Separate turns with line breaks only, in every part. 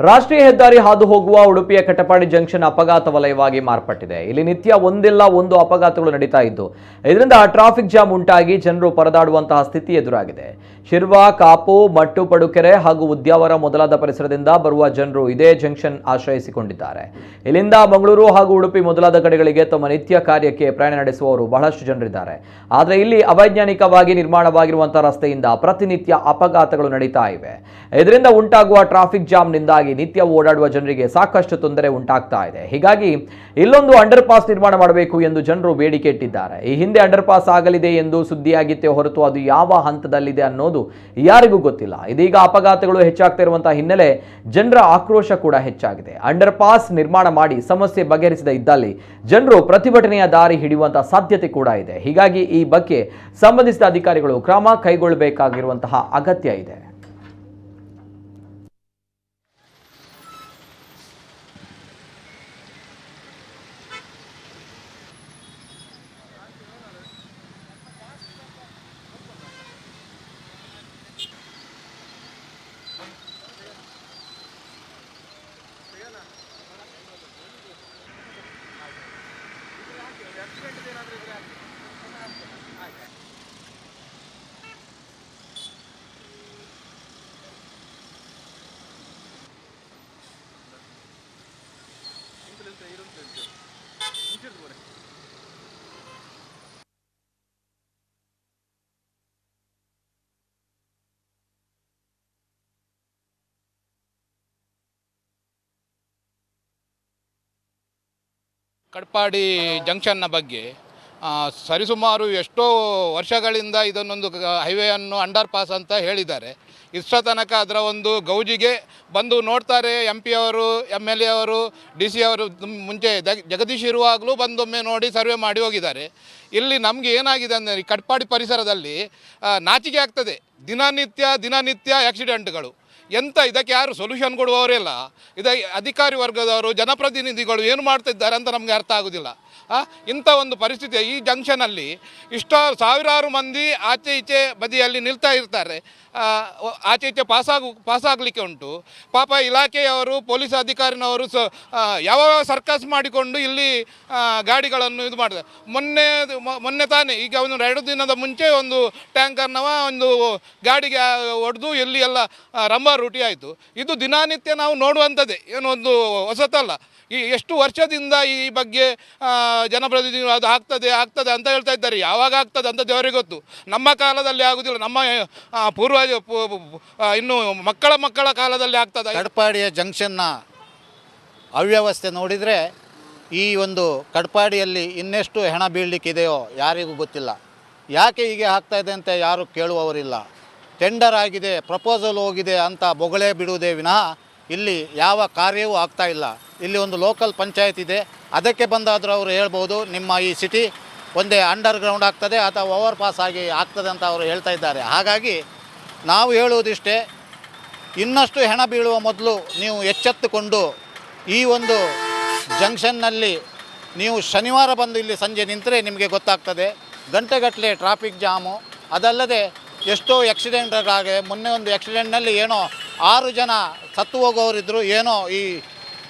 ರಾಷ್ಟ್ರೀಯ ಹೆದ್ದಾರಿ ಹಾದು ಹೋಗುವ ಉಡುಪಿಯ ಕಟಪಾಡಿ ಜಂಕ್ಷನ್ ಅಪಘಾತ ವಲಯವಾಗಿ ಮಾರ್ಪಟ್ಟಿದೆ. ಇಲ್ಲಿ ನಿತ್ಯ ಒಂದಿಲ್ಲ ಒಂದು ಅಪಘಾತಗಳು ನಡೀತಾ ಇದ್ದು ಇದರಿಂದ ಟ್ರಾಫಿಕ್ ಜಾಮ್ ಉಂಟಾಗಿ ಜನರು ಪರದಾಡುವಂತಹ ಸ್ಥಿತಿ ಎದುರಾಗಿದೆ. ಶಿರ್ವಾ, ಕಾಪು, ಮಟ್ಟು, ಪಡುಕೆರೆ ಹಾಗೂ ಉದ್ಯಾವರ ಮೊದಲಾದ ಪರಿಸರದಿಂದ ಬರುವ ಜನರು ಇದೇ ಜಂಕ್ಷನ್ ಆಶ್ರಯಿಸಿಕೊಂಡಿದ್ದಾರೆ. ಇಲ್ಲಿಂದ ಮಂಗಳೂರು ಹಾಗೂ ಉಡುಪಿ ಮೊದಲಾದ ಕಡೆಗಳಿಗೆ ತಮ್ಮ ನಿತ್ಯ ಕಾರ್ಯಕ್ಕೆ ಪ್ರಯಾಣ ನಡೆಸುವವರು ಬಹಳಷ್ಟು ಜನರಿದ್ದಾರೆ. ಆದರೆ ಇಲ್ಲಿ ಅವೈಜ್ಞಾನಿಕವಾಗಿ ನಿರ್ಮಾಣವಾಗಿರುವಂತಹ ರಸ್ತೆಯಿಂದ ಪ್ರತಿನಿತ್ಯ ಅಪಘಾತಗಳು ನಡೀತಾ ಇವೆ. ಇದರಿಂದ ಉಂಟಾಗುವ ಟ್ರಾಫಿಕ್ ಜಾಮ್ನಿಂದಾಗಿ ನಿತ್ಯ ಓಡಾಡುವ ಜನರಿಗೆ ಸಾಕಷ್ಟು ತೊಂದರೆ ಉಂಟಾಗ್ತಾ ಇದೆ. ಹೀಗಾಗಿ ಇಲ್ಲೊಂದು ಅಂಡರ್ ಪಾಸ್ ನಿರ್ಮಾಣ ಮಾಡಬೇಕು ಎಂದು ಜನರು ಬೇಡಿಕೆ ಇಟ್ಟಿದ್ದಾರೆ. ಈ ಹಿಂದೆ ಅಂಡರ್ ಪಾಸ್ ಆಗಲಿದೆ ಎಂದು ಸುದ್ದಿಯಾಗಿತ್ತೇ ಹೊರತು ಅದು ಯಾವ ಹಂತದಲ್ಲಿದೆ ಅನ್ನೋದು ಯಾರಿಗೂ ಗೊತ್ತಿಲ್ಲ. ಇದೀಗ ಅಪಘಾತಗಳು ಹೆಚ್ಚಾಗ್ತಾ ಇರುವಂತಹ ಹಿನ್ನೆಲೆ ಜನರ ಆಕ್ರೋಶ ಕೂಡ ಹೆಚ್ಚಾಗಿದೆ. ಅಂಡರ್ ಪಾಸ್ ನಿರ್ಮಾಣ ಮಾಡಿ ಸಮಸ್ಯೆ ಬಗೆಹರಿಸದೇ ಇದ್ದಲ್ಲಿ ಜನರು ಪ್ರತಿಭಟನೆಯ ದಾರಿ ಹಿಡಿಯುವಂತಹ ಸಾಧ್ಯತೆ ಕೂಡ ಇದೆ. ಹೀಗಾಗಿ ಈ ಬಗ್ಗೆ ಸಂಬಂಧಿಸಿದ ಅಧಿಕಾರಿಗಳು ಕ್ರಮ ಕೈಗೊಳ್ಳಬೇಕಾಗಿರುವಂತಹ ಅಗತ್ಯ ಇದೆ.
ಕಟಪಾಡಿ ಜಂಕ್ಷನ್ನ ಬಗ್ಗೆ ಸರಿಸುಮಾರು ಎಷ್ಟೋ ವರ್ಷಗಳಿಂದ ಇದನ್ನೊಂದು ಹೈವೇಯನ್ನು ಅಂಡರ್ ಪಾಸ್ ಅಂತ ಹೇಳಿದ್ದಾರೆ. ಇಷ್ಟೋ ತನಕ ಅದರ ಒಂದು ಗೌಜಿಗೆ ಬಂದು ನೋಡ್ತಾರೆ. MP ಅವರು, MLA ಅವರು, DC ಅವರು ಮುಂಚೆ ಜಗದೀಶ್ ಇರುವಾಗಲೂ ಬಂದೊಮ್ಮೆ ನೋಡಿ ಸರ್ವೆ ಮಾಡಿ ಹೋಗಿದ್ದಾರೆ. ಇಲ್ಲಿ ನಮಗೆ ಏನಾಗಿದೆ ಅಂದರೆ ಕಟಪಾಡಿ ಪರಿಸರದಲ್ಲಿ ನಾಚಿಕೆ ಆಗ್ತದೆ. ದಿನನಿತ್ಯ ಆಕ್ಸಿಡೆಂಟ್ಗಳು. ಇದಕ್ಕೆ ಯಾರು ಸೊಲ್ಯೂಷನ್ ಕೊಡುವವರೆಲ್ಲ ಅಧಿಕಾರಿ ವರ್ಗದವರು, ಜನಪ್ರತಿನಿಧಿಗಳು ಏನು ಮಾಡ್ತಿದ್ದಾರೆ ಅಂತ ನಮಗೆ ಅರ್ಥ ಆಗೋದಿಲ್ಲ. ಇಂಥ ಒಂದು ಪರಿಸ್ಥಿತಿ ಈ ಜಂಕ್ಷನಲ್ಲಿ ಸಾವಿರಾರು ಮಂದಿ ಆಚೆ ಈಚೆ ಬದಿಯಲ್ಲಿ ನಿಲ್ತಾ ಇರ್ತಾರೆ. ಆಚೆ ಈಚೆ ಪಾಸಾಗಲಿಕ್ಕೆ ಉಂಟು. ಪಾಪ ಇಲಾಖೆಯವರು, ಪೊಲೀಸ್ ಅಧಿಕಾರಿನವರು ಯಾವ ಸರ್ಕಸ್ ಮಾಡಿಕೊಂಡು ಇಲ್ಲಿ ಗಾಡಿಗಳನ್ನು ಇದು ಮಾಡ್ತಾರೆ. ಮೊನ್ನೆ ತಾನೇ ಈಗ ಒಂದು 2 ದಿನದ ಮುಂಚೆ ಒಂದು ಟ್ಯಾಂಕರ್ನವ ಒಂದು ಗಾಡಿಗೆ ಹೊಡೆದು ಎಲ್ಲಿ ಎಲ್ಲ ರಂಬ ರೂಟಿ ಆಯಿತು. ಇದು ದಿನನಿತ್ಯ ನಾವು ನೋಡುವಂಥದ್ದೇ, ಏನೋ ಒಂದು ಹೊಸತಲ್ಲ. ಎಷ್ಟು ವರ್ಷದಿಂದ ಈ ಬಗ್ಗೆ ಜನಪ್ರತಿನಿಧಿಗಳು ಅದು ಆಗ್ತದೆ ಅಂತ ಹೇಳ್ತಾ ಇದ್ದಾರೆ. ಯಾವಾಗ ಆಗ್ತದೆ ಅಂತ ದೇವರಿಗೆ ಗೊತ್ತು. ನಮ್ಮ ಕಾಲದಲ್ಲಿ ಆಗೋದಿಲ್ಲ, ನಮ್ಮ ಪೂರ್ವಜ ಇನ್ನು ಮಕ್ಕಳ ಕಾಲದಲ್ಲಿ ಆಗ್ತದೆ.
ಕಟಪಾಡಿಯ ಜಂಕ್ಷನ್ನ ಅವ್ಯವಸ್ಥೆ ನೋಡಿದರೆ ಈ ಒಂದು ಕಟಪಾಡಿಯಲ್ಲಿ ಇನ್ನೆಷ್ಟು ಹೆಣ ಬೀಳಲಿಕ್ಕಿದೆಯೋ ಯಾರಿಗೂ ಗೊತ್ತಿಲ್ಲ. ಯಾಕೆ ಹೀಗೆ ಆಗ್ತಾಯಿದೆ ಅಂತ ಯಾರು ಕೇಳುವವರಿಲ್ಲ. ಟೆಂಡರ್ ಆಗಿದೆ, ಪ್ರಪೋಸಲ್ ಹೋಗಿದೆ ಅಂತ ಬೊಗಳೆ ಬಿಡುವುದೇ ವಿನಃ ಇಲ್ಲಿ ಯಾವ ಕಾರ್ಯವೂ ಆಗ್ತಾಯಿಲ್ಲ. ಇಲ್ಲಿ ಒಂದು ಲೋಕಲ್ ಪಂಚಾಯತ್ ಇದೆ, ಅದಕ್ಕೆ ಬಂದಾದರೂ ಅವರು ಹೇಳ್ಬೋದು ನಿಮ್ಮ ಈ ಸಿಟಿ ಒಂದೇ ಅಂಡರ್ ಗ್ರೌಂಡ್ ಆಗ್ತದೆ ಅಥವಾ ಓವರ್ ಪಾಸ್ ಆಗಿ ಆಗ್ತದೆ ಅಂತ ಅವರು ಹೇಳ್ತಾ ಇದ್ದಾರೆ. ಹಾಗಾಗಿ ನಾವು ಹೇಳುವುದಿಷ್ಟೇ, ಇನ್ನಷ್ಟು ಹೆಣ ಬೀಳುವ ಮೊದಲು ನೀವು ಎಚ್ಚೆತ್ತುಕೊಂಡು ಈ ಒಂದು ಜಂಕ್ಷನ್ನಲ್ಲಿ ನೀವು ಶನಿವಾರ ಬಂದು ಇಲ್ಲಿ ಸಂಜೆ ನಿಂತರೆ ನಿಮಗೆ ಗೊತ್ತಾಗ್ತದೆ. ಗಂಟೆಗಟ್ಟಲೆ ಟ್ರಾಫಿಕ್ ಜಾಮು. ಅದಲ್ಲದೆ ಎಷ್ಟೋ ಆಕ್ಸಿಡೆಂಟ್ಗಳಾಗಿದೆ. ಮೊನ್ನೆ ಒಂದು ಆಕ್ಸಿಡೆಂಟ್ನಲ್ಲಿ ಏನೋ 6 ಜನ ಸತ್ತು ಹೋಗೋರಿದ್ದರು. ಏನೋ ಈ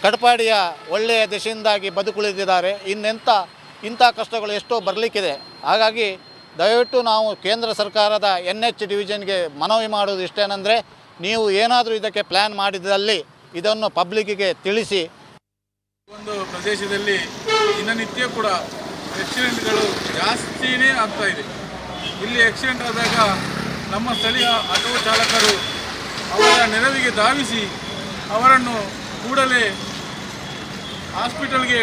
ಕಟಪಾಡಿಯ ಒಳ್ಳೆಯ ದಿಶೆಯಿಂದಾಗಿ ಬದುಕುಳಿದಿದ್ದಾರೆ. ಇಂಥ ಕಷ್ಟಗಳು ಎಷ್ಟೋ ಬರಲಿಕ್ಕಿದೆ. ಹಾಗಾಗಿ ದಯವಿಟ್ಟು ನಾವು ಕೇಂದ್ರ ಸರ್ಕಾರದ NH ಡಿವಿಷನ್ಗೆ ಮನವಿ ಮಾಡೋದು ಇಷ್ಟೇನೆಂದರೆ, ನೀವು ಏನಾದರೂ ಇದಕ್ಕೆ ಪ್ಲ್ಯಾನ್ ಮಾಡಿದಲ್ಲಿ ಇದನ್ನು ಪಬ್ಲಿಕ್ಕಿಗೆ ತಿಳಿಸಿ.
ಒಂದು ಪ್ರದೇಶದಲ್ಲಿ ದಿನನಿತ್ಯ ಕೂಡ ಆಕ್ಸಿಡೆಂಟ್ಗಳು ಜಾಸ್ತಿನೇ ಆಗ್ತಾಯಿದೆ. ಇಲ್ಲಿ ಆಕ್ಸಿಡೆಂಟ್ ಆದಾಗ ನಮ್ಮ ಸ್ಥಳೀಯ ಆಟೋ ಚಾಲಕರು ಅವರ ನೆರವಿಗೆ ಧಾವಿಸಿ ಅವರನ್ನು ಕೂಡಲೇ ಹಾಸ್ಪಿಟಲ್ಗೆ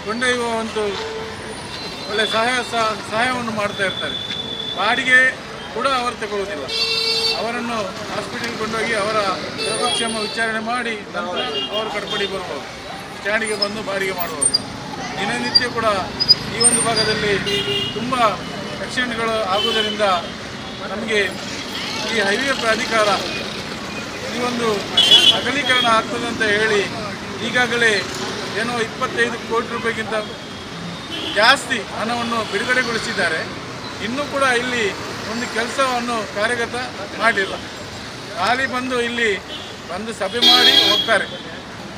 ಕೊಂಡೊಯ್ಯುವ ಒಂದು ಒಳ್ಳೆಯ ಸಹಾಯವನ್ನು ಮಾಡ್ತಾ ಇರ್ತಾರೆ. ಬಾಡಿಗೆ ಕೂಡ ಅವರು ತಗೊಳ್ಳೋದಿಲ್ಲ. ಅವರನ್ನು ಹಾಸ್ಪಿಟಲ್ಗೆ ಕೊಂಡೋಗಿ ಅವರ ಯೋಗಕ್ಷೇಮ ವಿಚಾರಣೆ ಮಾಡಿ ನಂತರ ಅವರು ಕಟಪಾಡಿ ಬರ್ಬೋದು, ಸ್ಟ್ಯಾಂಡಿಗೆ ಬಂದು ಬಾಡಿಗೆ ಮಾಡುವುದು. ದಿನನಿತ್ಯ ಕೂಡ ಈ ಒಂದು ಭಾಗದಲ್ಲಿ ತುಂಬ ಆಕ್ಸಿಡೆಂಟ್ಗಳು ಆಗುವುದರಿಂದ ನಮಗೆ ಈ ಹೈವೇ ಪ್ರಾಧಿಕಾರ ಈ ಒಂದು ಅಗಲೀಕರಣ ಆಗ್ತದೆ ಅಂತ ಹೇಳಿ ಈಗಾಗಲೇ ಏನೋ 25 ಕೋಟಿ ರೂಪಾಯಿಗಿಂತ ಜಾಸ್ತಿ ಹಣವನ್ನು ಬಿಡುಗಡೆಗೊಳಿಸಿದ್ದಾರೆ. ಇನ್ನೂ ಕೂಡ ಇಲ್ಲಿ ಒಂದು ಕೆಲಸವನ್ನು ಕಾರ್ಯಗತ ಮಾಡಿಲ್ಲ. ಖಾಲಿ ಬಂದು ಇಲ್ಲಿ ಬಂದು ಸಭೆ ಮಾಡಿ ಹೋಗ್ತಾರೆ.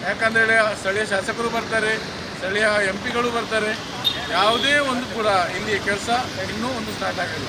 ಯಾಕಂದೇಳಿ ಸ್ಥಳೀಯ ಶಾಸಕರು ಬರ್ತಾರೆ, ಸ್ಥಳೀಯ MP ಗಳು ಬರ್ತಾರೆ. ಯಾವುದೇ ಒಂದು ಕೂಡ ಇಲ್ಲಿ ಕೆಲಸ ಇನ್ನೂ ಒಂದು ಸ್ಟಾರ್ಟ್ ಆಗಿಲ್ಲ.